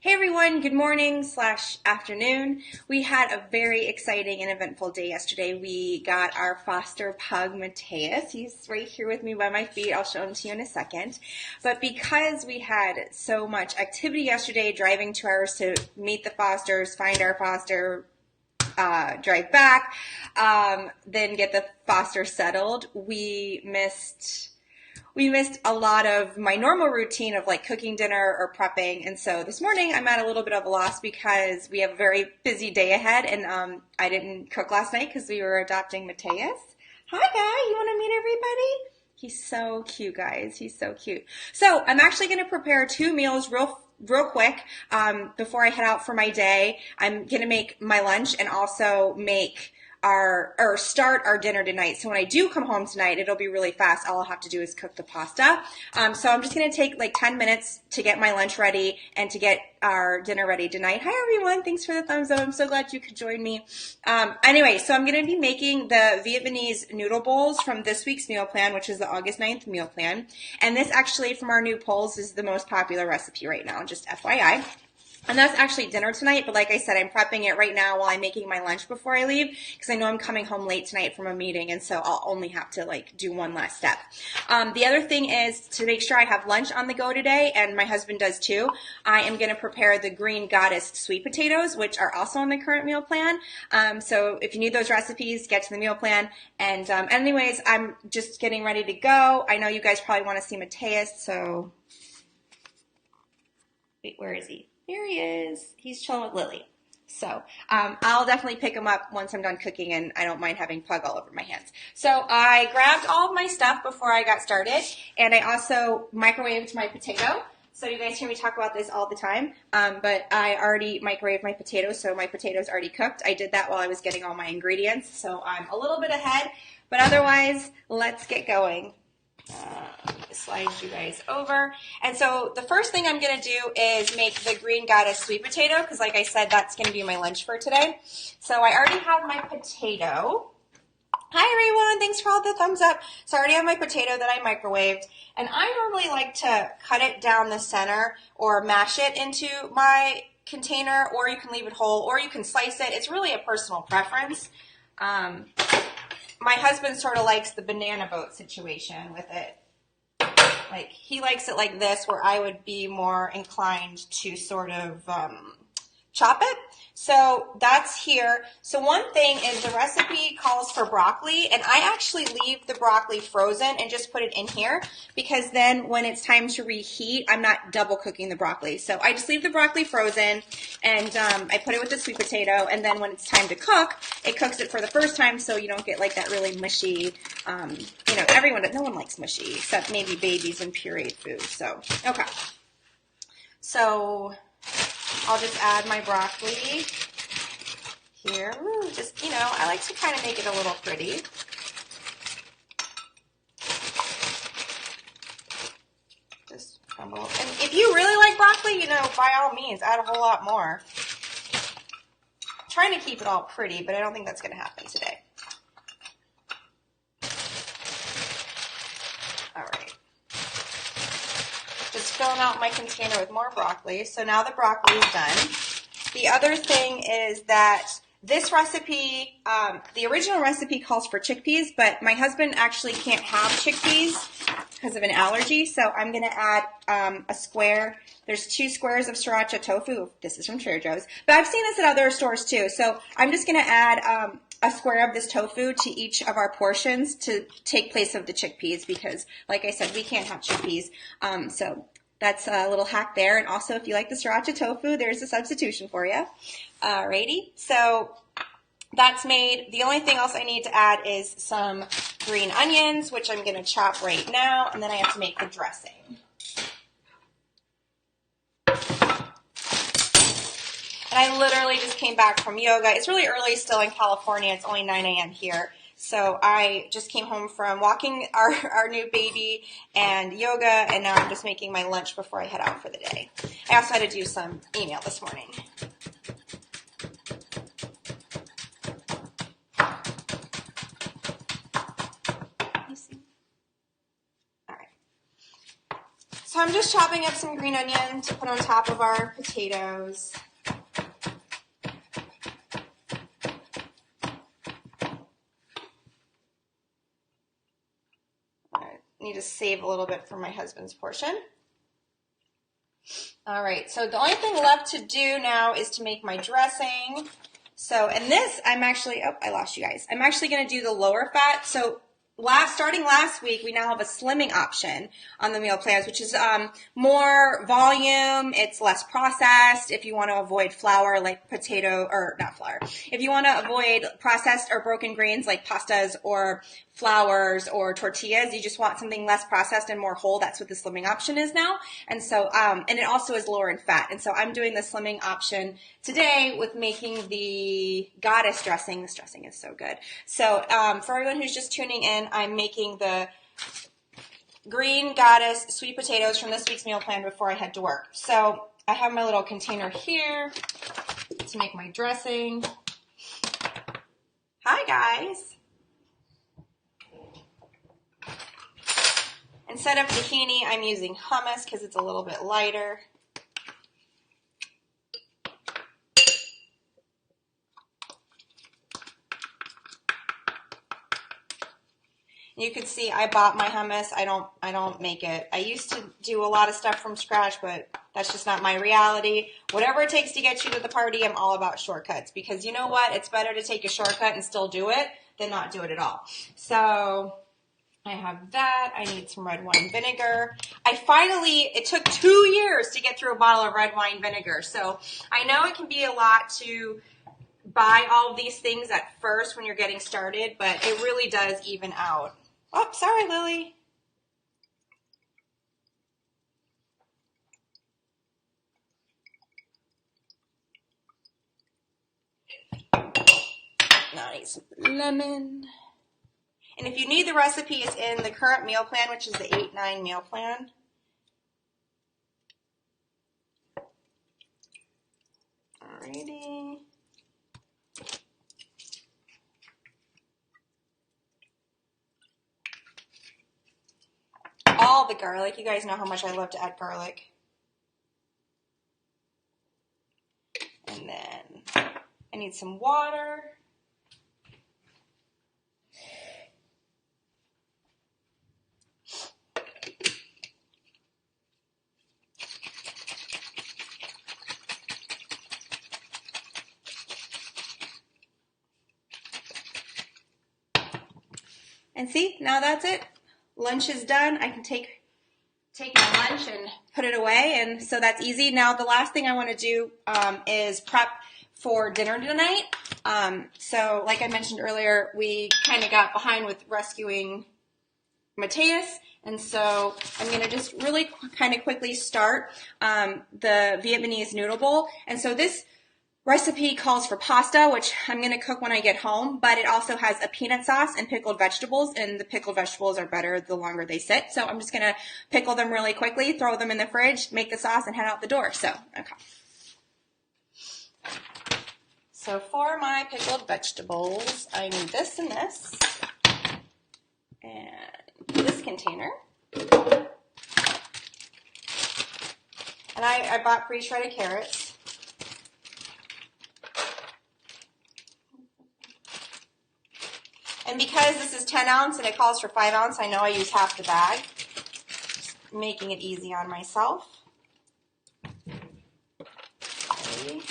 Hey everyone, good morning slash afternoon. We had a very exciting and eventful day yesterday. We got our foster pug, Mateus. He's right here with me by my feet. I'll show him to you in a second. But because we had so much activity yesterday, driving 2 hours to meet the fosters, find our foster, drive back, then get the foster settled, we missed a lot of my normal routine of like cooking dinner or prepping. And so this morning I'm at a little bit of a loss because we have a very busy day ahead, and I didn't cook last night because we were adopting Mateus. Hi guy, you want to meet everybody? He's so cute, guys. He's so cute. So I'm actually going to prepare 2 meals real quick before I head out for my day. I'm going to make my lunch and also start our dinner tonight. So when I do come home tonight, it'll be really fast. All I'll have to do is cook the pasta. So I'm just going to take like 10 minutes to get my lunch ready and to get our dinner ready tonight. Hi everyone. Thanks for the thumbs up. I'm so glad you could join me. Anyway, so I'm going to be making the Vietnamese noodle bowls from this week's meal plan, which is the August 9th meal plan. And this actually from our new polls is the most popular recipe right now, just FYI. And that's actually dinner tonight, but like I said, I'm prepping it right now while I'm making my lunch before I leave, because I know I'm coming home late tonight from a meeting, and so I'll only have to like do one last step. The other thing is to make sure I have lunch on the go today, and my husband does too. I am going to prepare the Green Goddess sweet potatoes, which are also on the current meal plan. So if you need those recipes, get to the meal plan. And anyways, I'm just getting ready to go. I know you guys probably want to see Mateus, so wait, where is he? Here he is. He's chilling with Lily. So I'll definitely pick him up once I'm done cooking, and I don't mind having pug all over my hands. So I grabbed all of my stuff before I got started, and I also microwaved my potato. So you guys hear me talk about this all the time, but I already microwaved my potatoes, so my potato's already cooked. I did that while I was getting all my ingredients, so I'm a little bit ahead, but otherwise, let's get going. Slide you guys over. And so the first thing I'm going to do is make the Green Goddess sweet potato, because like I said, that's going to be my lunch for today. So I already have my potato. Hi everyone, thanks for all the thumbs up. So I already have my potato that I microwaved, and I normally like to cut it down the center or mash it into my container, or you can leave it whole, or you can slice it. It's really a personal preference. My husband sort of likes the banana boat situation with it. Like, he likes it like this, where I would be more inclined to sort of chop it. So that's here. So one thing is the recipe calls for broccoli, and I actually leave the broccoli frozen and just put it in here, because then when it's time to reheat, I'm not double cooking the broccoli. So I just leave the broccoli frozen, and I put it with the sweet potato, and then when it's time to cook, it cooks it for the first time, so you don't get like that really mushy, no one likes mushy except maybe babies and pureed food. So, okay. So I'll just add my broccoli here. Ooh, just, I like to kind of make it a little pretty. Just crumble. And if you really like broccoli, by all means, add a whole lot more. I'm trying to keep it all pretty, but I don't think that's going to happen today. All right. Just filling out my container with more broccoli. So now the broccoli is done. The other thing is that this recipe, the original recipe calls for chickpeas, but my husband actually can't have chickpeas because of an allergy. So I'm going to add a square. There's 2 squares of sriracha tofu. This is from Trader Joe's, but I've seen this at other stores too. So I'm just going to add a square of this tofu to each of our portions to take place of the chickpeas, because like I said, we can't have chickpeas. So that's a little hack there. And also, if you like the sriracha tofu, there's a substitution for you. Alrighty, so that's made. The only thing else I need to add is some green onions, which I'm going to chop right now, and then I have to make the dressing. And I literally just came back from yoga. It's really early still in California. It's only 9 a.m. here. So I just came home from walking our new baby and yoga, and now I'm just making my lunch before I head out for the day. I also had to do some email this morning. All right. So I'm just chopping up some green onion to put on top of our potatoes. I need to save a little bit for my husband's portion. All right, so the only thing left to do now is to make my dressing. So, and this, I'm actually, oh, I lost you guys. I'm actually going to do the lower fat. So, starting last week, we now have a slimming option on the meal plans, which is more volume. It's less processed. If you want to avoid flour, like potato, or not flour. If you want to avoid processed or broken grains like pastas or flours or tortillas, you just want something less processed and more whole. That's what the slimming option is now. And so, and it also is lower in fat. And so I'm doing the slimming option today with making the goddess dressing. This dressing is so good. So for everyone who's just tuning in, I'm making the green goddess sweet potatoes from this week's meal plan before I head to work. So I have my little container here to make my dressing. Hi guys. Instead of tahini, I'm using hummus because it's a little bit lighter. You can see I bought my hummus. I don't make it. I used to do a lot of stuff from scratch, but that's just not my reality. Whatever it takes to get you to the party, I'm all about shortcuts because you know what? It's better to take a shortcut and still do it than not do it at all. So I have that. I need some red wine vinegar. It took 2 years to get through a bottle of red wine vinegar. So I know it can be a lot to buy all of these things at first when you're getting started, but it really does even out. Oh, sorry, Lily. Now I need some lemon. And if you need the recipe, it's in the current meal plan, which is the 8-9 meal plan. Alrighty. All the garlic. You guys know how much I love to add garlic. And then I need some water. And see, now that's it. Lunch is done. I can take my lunch and put it away, and so that's easy. Now the last thing I want to do is prep for dinner tonight. So like I mentioned earlier, we kind of got behind with rescuing Mateus, and so I'm going to just really kind of quickly start the Vietnamese noodle bowl. And so this recipe calls for pasta, which I'm going to cook when I get home, but it also has a peanut sauce and pickled vegetables, and the pickled vegetables are better the longer they sit. So I'm just going to pickle them really quickly, throw them in the fridge, make the sauce, and head out the door. So, okay. So for my pickled vegetables, I need this and this, and this container. And I bought pre-shredded carrots. And because this is 10 ounce and it calls for 5 ounce, I know I use half the bag, just making it easy on myself. Okay.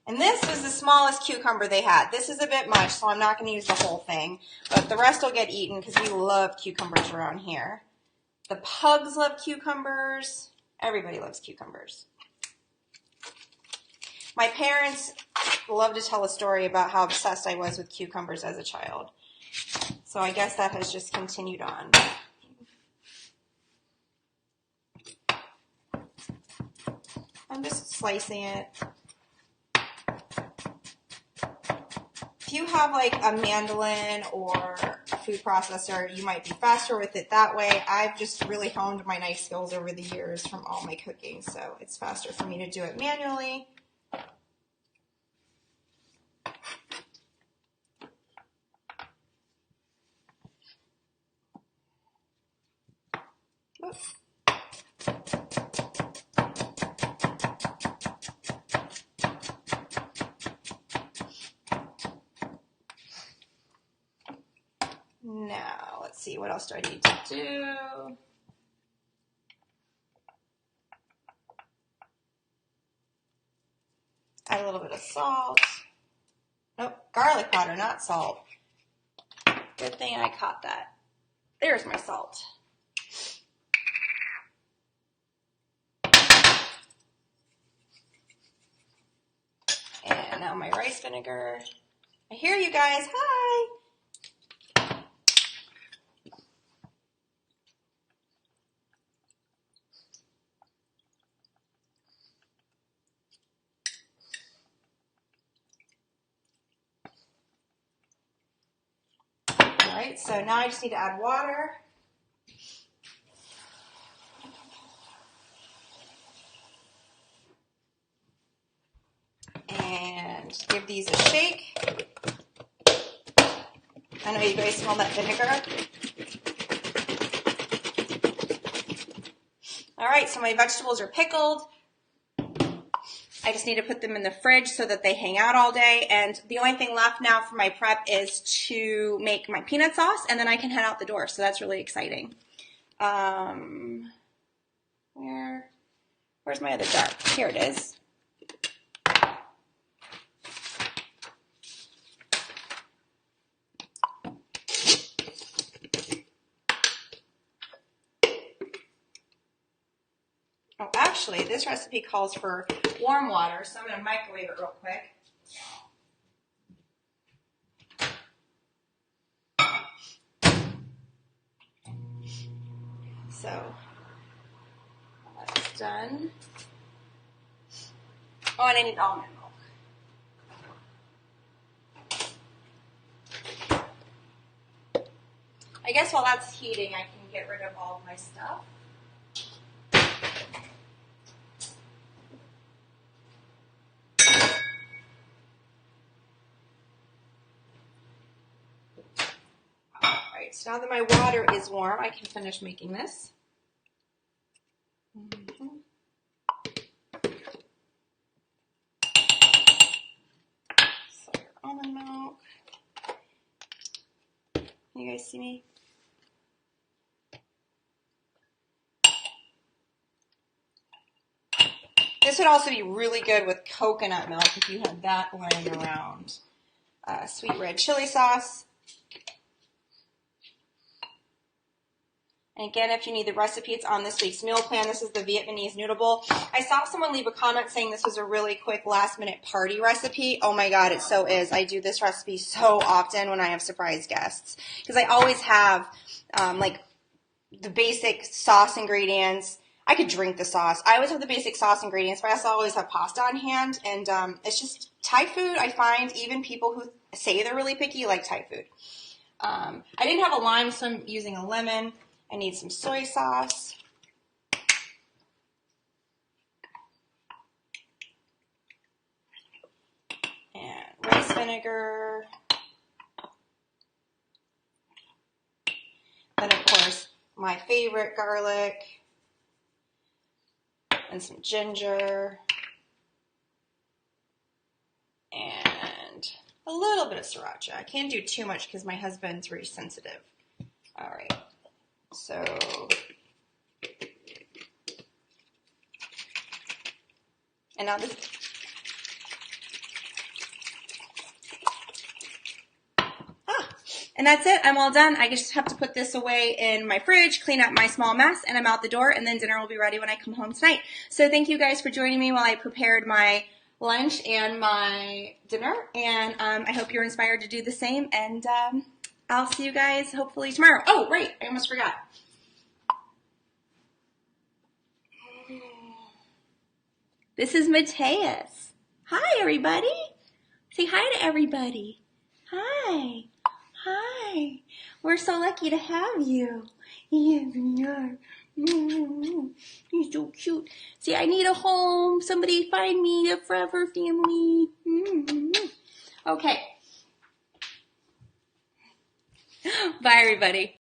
And this was the smallest cucumber they had. This is a bit much, so I'm not going to use the whole thing, but the rest will get eaten because we love cucumbers around here. The pugs love cucumbers. Everybody loves cucumbers. My parents love to tell a story about how obsessed I was with cucumbers as a child. So I guess that has just continued on. I'm just slicing it. If you have like a mandolin or a food processor, you might be faster with it that way. I've just really honed my knife skills over the years from all my cooking, so it's faster for me to do it manually. Oops. Now, let's see, what else do I need to do? Add a little bit of salt. Nope, garlic powder, not salt. Good thing I caught that. There's my salt. And now my rice vinegar. I hear you guys, hi! All right, so now I just need to add water. And give these a shake. I know you guys smell that vinegar. All right, so my vegetables are pickled. I just need to put them in the fridge so that they hang out all day. And the only thing left now for my prep is to make my peanut sauce, and then I can head out the door. So that's really exciting. Where's my other jar? Here it is. Oh, actually, this recipe calls for warm water, so I'm going to microwave it real quick. So, that's done. Oh, and I need almond milk. I guess while that's heating, I can get rid of all of my stuff. Alright, so now that my water is warm, I can finish making this. So your almond milk. You guys see me? This would also be really good with coconut milk if you had that lying around. Sweet red chili sauce. And again, if you need the recipe, it's on this week's meal plan. This is the Vietnamese noodle bowl. I saw someone leave a comment saying this was a really quick last-minute party recipe. Oh my God, it so is. I do this recipe so often when I have surprise guests. Because I always have, like, the basic sauce ingredients. I could drink the sauce. I always have the basic sauce ingredients, but I also always have pasta on hand. And it's just Thai food, I find, even people who say they're really picky like Thai food. I didn't have a lime, so I'm using a lemon. I need some soy sauce. And rice vinegar. Then, of course, my favorite, garlic. And some ginger. And a little bit of sriracha. I can't do too much because my husband's very sensitive. All right. So, and now this, and that's it. I'm all done. I just have to put this away in my fridge, clean up my small mess, and I'm out the door, and then dinner will be ready when I come home tonight. So thank you guys for joining me while I prepared my lunch and my dinner, and I hope you're inspired to do the same, and I'll see you guys hopefully tomorrow. Oh, right, I almost forgot. This is Mateus. Hi, everybody. Say hi to everybody. Hi. Hi. We're so lucky to have you. Yes, we are. He's so cute. See, I need a home. Somebody find me a forever family. Okay. Bye, everybody.